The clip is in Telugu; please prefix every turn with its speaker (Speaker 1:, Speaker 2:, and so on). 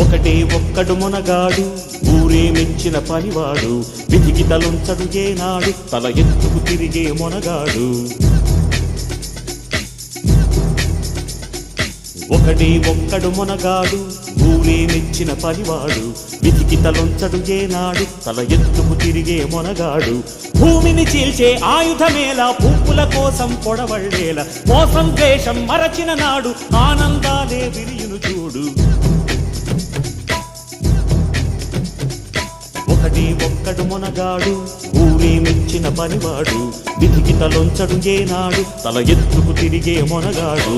Speaker 1: ఒకటే ఒక్కడు మొనగాడు ఊరే మెచ్చిన పనివాడు విధికి తలొంచడు ఏనాడు తల ఎత్తుకు తిరిగే మొనగాడు ఒకటే ఒక్కడు మొనగాడు ఊరే మెచ్చిన పనివాడు విధికి తలొంచడు ఏనాడు తల ఎత్తుకు తిరిగే మొనగాడు భూమిని చీల్చే ఆయుధమేలా పువ్వుల కోసం పొడవళ్ళేలా మోసం ద్వేషం మరచిన నాడు ఆనందాలే విరియును చూడు ఒకటి ఒక్కడు మొనగాడు ఊరే మెచ్చిన పనివాడు విధికి తలొంచడు ఏనాడు తల ఎత్తుకు తిరిగే మొనగాడు